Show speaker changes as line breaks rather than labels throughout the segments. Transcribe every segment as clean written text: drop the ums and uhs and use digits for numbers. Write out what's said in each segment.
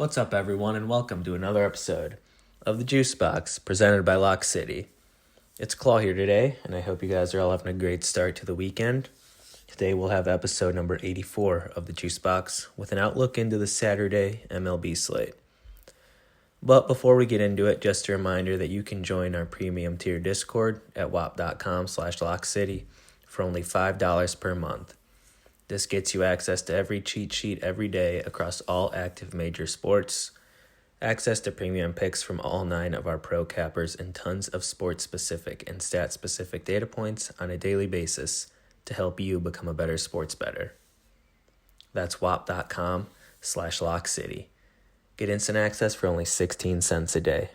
What's up, everyone, and welcome to another episode of the JuiceBox presented by Lock City. It's Claw here today, and I hope you guys are all having a great start to the weekend. Today we'll have episode number 84 of the JuiceBox with an outlook into the Saturday MLB slate. But before we get into it, just a reminder that you can join our premium tier Discord at wap.com/lockcity for only $5 per month. This gets you access to every cheat sheet every day across all active major sports, access to premium picks from all 9 of our pro cappers, and tons of sports-specific and stat-specific data points on a daily basis to help you become a better sports bettor. That's wap.com/lockcity. Get instant access for only 16 cents a day.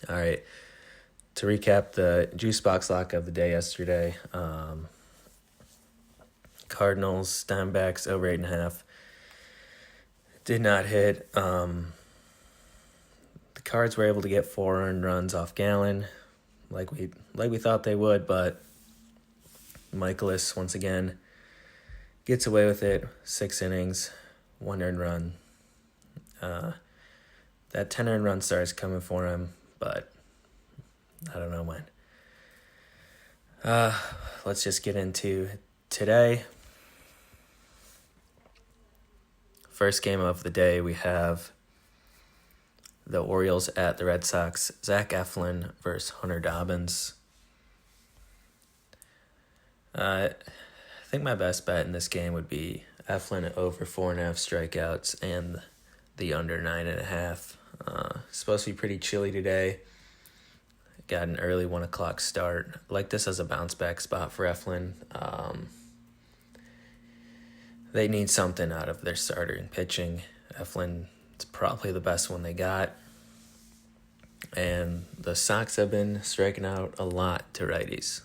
All right, to recap the JuiceBox Lock of the day yesterday, Cardinals, Diamondbacks over 8.5. Did not hit. The Cards were able to get 4 earned runs off Gallen, like we thought they would, but Michaelis once again gets away with it. 6 innings, 1 earned run. That 10 earned run start is coming for him, but I don't know when. Let's just get into today. First game of the day, we have the Orioles at the Red Sox. Zach Eflin versus Hunter Dobbins. I think my best bet in this game would be Eflin over 4.5 strikeouts and the under 9.5. Supposed to be pretty chilly today. Got an early 1 o'clock start. I like this as a bounce back spot for Eflin. They need something out of their starter in pitching. Eflin is probably the best one they got. And the Sox have been striking out a lot to righties.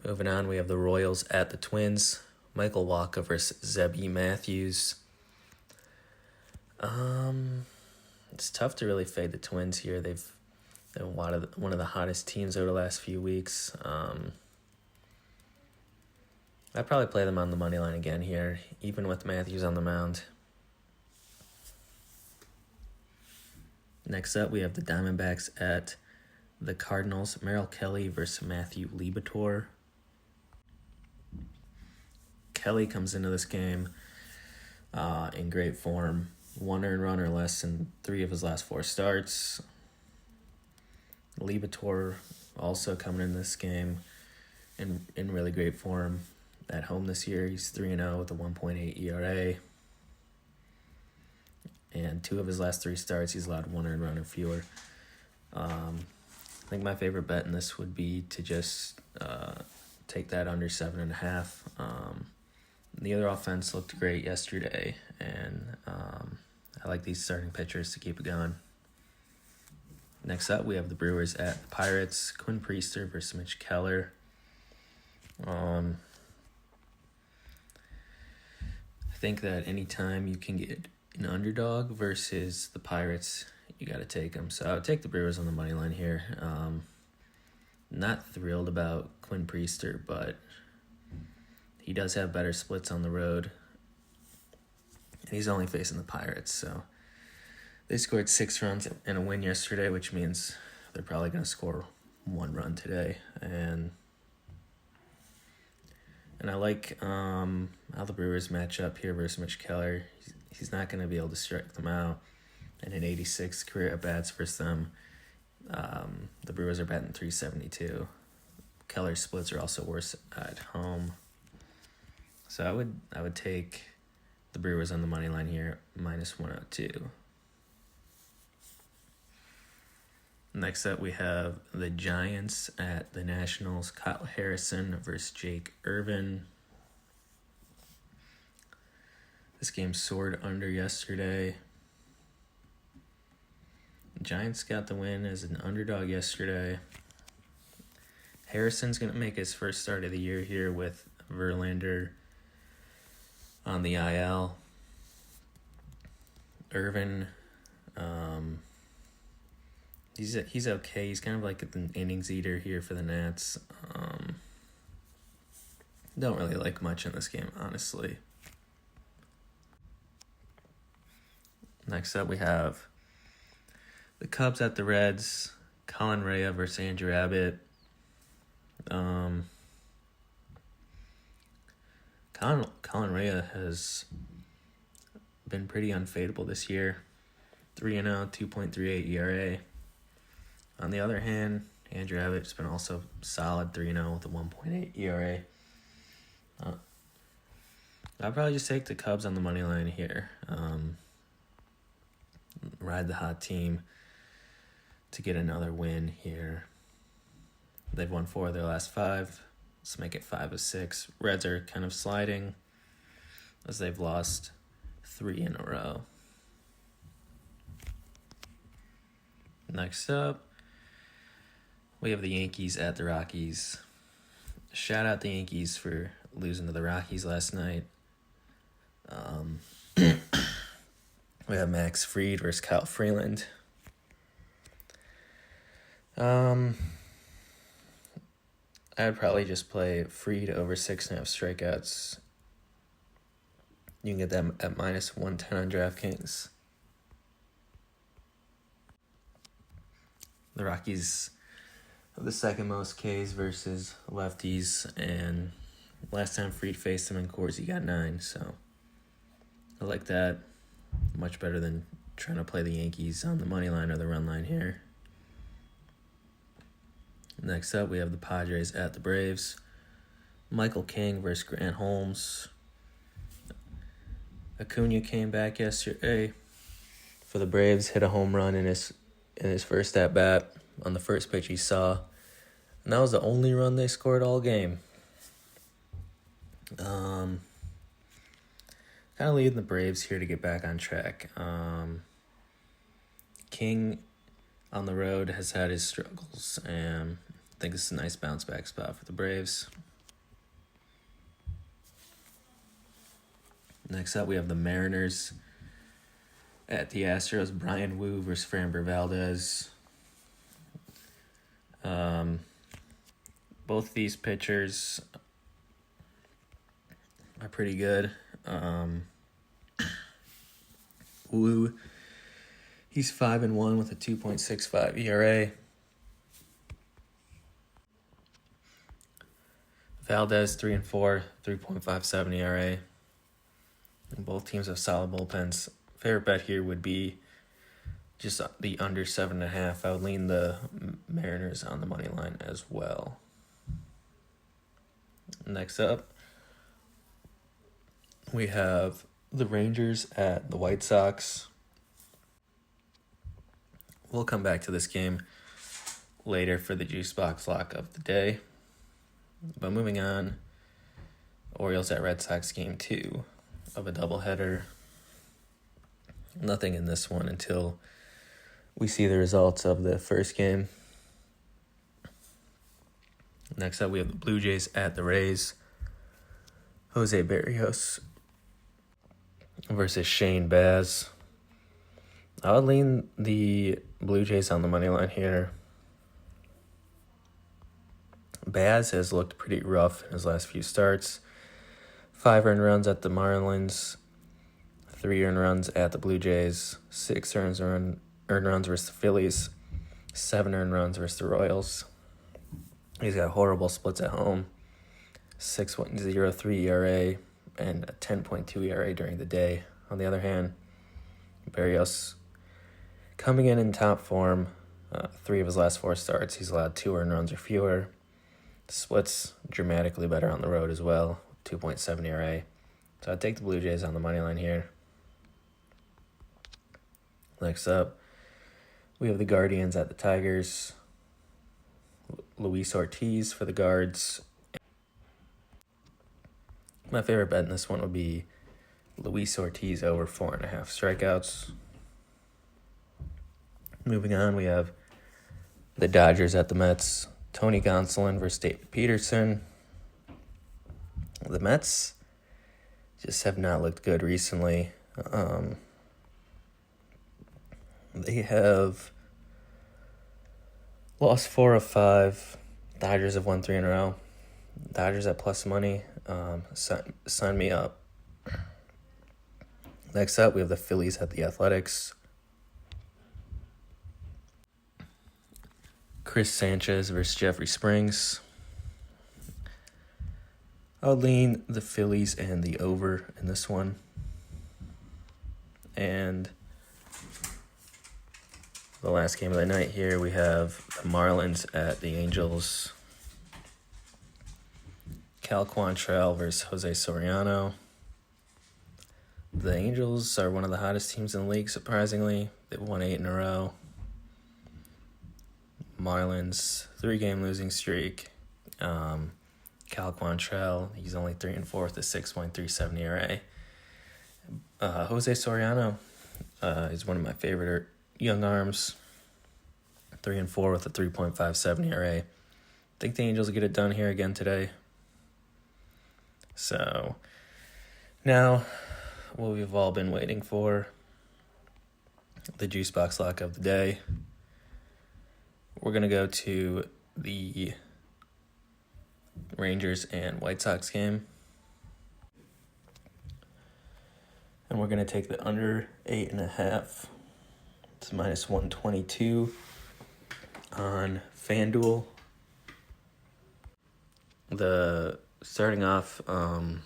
Moving on, we have the Royals at the Twins. Michael Wacha versus Zebby Matthews. It's tough to really fade the Twins here. They've been one of the hottest teams over the last few weeks. I'd probably play them on the money line again here, even with Matthews on the mound. Next up, we have the Diamondbacks at the Cardinals. Merrill Kelly versus Matthew Liberatore. Kelly comes into this game in great form. 1 earned run or less in 3 of his last 4 starts. Liberatore also coming in this game in really great form. At home this year, he's 3-0 with a 1.8 ERA. And 2 of his last 3 starts, he's allowed 1 earned run or fewer. I think my favorite bet in this would be to just take that under 7.5. The other offense looked great yesterday, and I like these starting pitchers to keep it going. Next up, we have the Brewers at the Pirates. Quinn Priester versus Mitch Keller. I think that anytime you can get an underdog versus the Pirates, you got to take them. So I would take the Brewers on the money line here. Not thrilled about Quinn Priester, but he does have better splits on the road. And he's only facing the Pirates, so they scored 6 runs in a win yesterday, which means they're probably going to score 1 run today. And I like how the Brewers match up here versus Mitch Keller. He's not going to be able to strike them out. And in 86 career at-bats versus them, the Brewers are batting .372. Keller's splits are also worse at home. So I would take the Brewers on the money line here, -102. Next up, we have the Giants at the Nationals. Kyle Harrison versus Jake Irvin. This game soared under yesterday. The Giants got the win as an underdog yesterday. Harrison's going to make his first start of the year here with Verlander on the IL. Irvin, he's okay. He's kind of like an innings eater here for the Nats. Don't really like much in this game, honestly. Next up, we have the Cubs at the Reds. Colin Rea versus Andrew Abbott. Colin Rea has been pretty unfadeable this year. 3-0, 2.38 ERA. On the other hand, Andrew Abbott's been also solid, 3-0 with a 1.8 ERA. I'll probably just take the Cubs on the money line here. Ride the hot team to get another win here. They've won 4 of their last 5. Let's make it 5 of 6. Reds are kind of sliding as they've lost 3 in a row. Next up, we have the Yankees at the Rockies. Shout out the Yankees for losing to the Rockies last night. We have Max Fried versus Kyle Freeland. I'd probably just play Fried over 6.5 strikeouts. You can get that at minus 110 on DraftKings. The Rockies have the second most Ks versus lefties, and last time Fried faced him in Coors, he got 9, so I like that. Much better than trying to play the Yankees on the money line or the run line here. Next up, we have the Padres at the Braves. Michael King versus Grant Holmes. Acuna came back yesterday for the Braves, hit a home run in his first at-bat on the first pitch he saw. And that was the only run they scored all game. Kind of leading the Braves here to get back on track. King on the road has had his struggles, and I think this is a nice bounce-back spot for the Braves. Next up, we have the Mariners at the Astros. Brian Wu versus Framber Valdez. Both these pitchers are pretty good. Wu, he's 5-1 with a 2.65 ERA. Valdez 3-4, 3.57 ERA. And both teams have solid bullpens. Favorite bet here would be just the under 7.5. I would lean the Mariners on the money line as well. Next up, we have the Rangers at the White Sox. We'll come back to this game later for the JuiceBox Lock of the day. But moving on, Orioles at Red Sox game 2 of a doubleheader. Nothing in this one until we see the results of the first game. Next up, we have the Blue Jays at the Rays. Jose Barrios versus Shane Baz. I would lean the Blue Jays on the money line here. Baz has looked pretty rough in his last few starts. 5 earned runs at the Marlins, 3 earned runs at the Blue Jays, 6 earned runs versus the Phillies, 7 earned runs versus the Royals. He's got horrible splits at home, 6.03 ERA and a 10.2 ERA during the day. On the other hand, Barrios coming in top form. 3 of his last 4 starts, he's allowed 2 earned runs or fewer. Splits dramatically better on the road as well, 2.7 ERA. So I'd take the Blue Jays on the money line here. Next up, we have the Guardians at the Tigers. Luis Ortiz for the Guards. My favorite bet in this one would be Luis Ortiz over 4.5 strikeouts. Moving on, we have the Dodgers at the Mets. Tony Gonsolin versus David Peterson. The Mets just have not looked good recently. They have lost 4 of 5. Dodgers have won 3 in a row. Dodgers at plus money. Sign me up. Next up, we have the Phillies at the Athletics. Chris Sanchez versus Jeffrey Springs. I'll lean the Phillies and the over in this one. And the last game of the night here, we have the Marlins at the Angels. Cal Quantrill versus Jose Soriano. The Angels are one of the hottest teams in the league, surprisingly. They've won 8 in a row. Marlins, 3-game losing streak. Cal Quantrill, he's only 3-4 with a 6.37 ERA. Jose Soriano is one of my favorite young arms. 3-4 with a 3.57 ERA. I think the Angels will get it done here again today. So now, what we've all been waiting for, the JuiceBox Lock of the day. We're going to go to the Rangers and White Sox game. And we're going to take the under 8.5. It's minus 122 on FanDuel. Starting off, the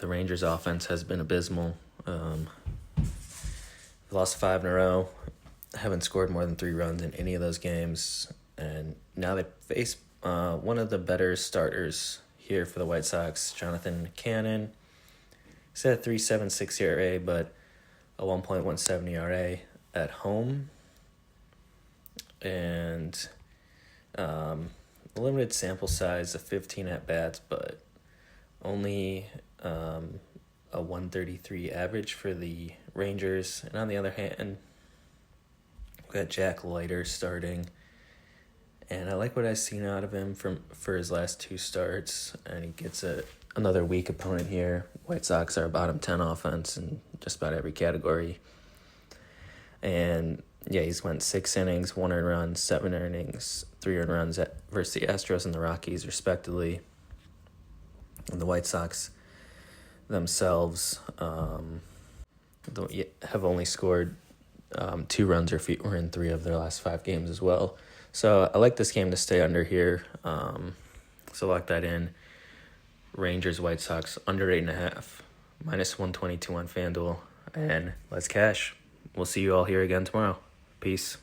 Rangers offense has been abysmal. They've lost 5 in a row. Haven't scored more than 3 runs in any of those games. And now they face one of the better starters here for the White Sox, Jonathan Cannon. He's at a 3.76 ERA, but a 1.17 ERA at home. And limited sample size of 15 at-bats, but only a 133 average for the Rangers. And on the other hand, we've got Jack Leiter starting. And I like what I've seen out of him for his last 2 starts. And he gets another weak opponent here. White Sox are a bottom 10 offense in just about every category. And yeah, he's went 6 innings, 1 earned run, 7 innings, 3 earned runs versus the Astros and the Rockies, respectively. And the White Sox themselves have only scored 2 runs or fewer in 3 of their last 5 games as well. So I like this game to stay under here. So lock that in. Rangers, White Sox, under 8.5. Minus 122 on FanDuel. And let's cash. We'll see you all here again tomorrow. Peace.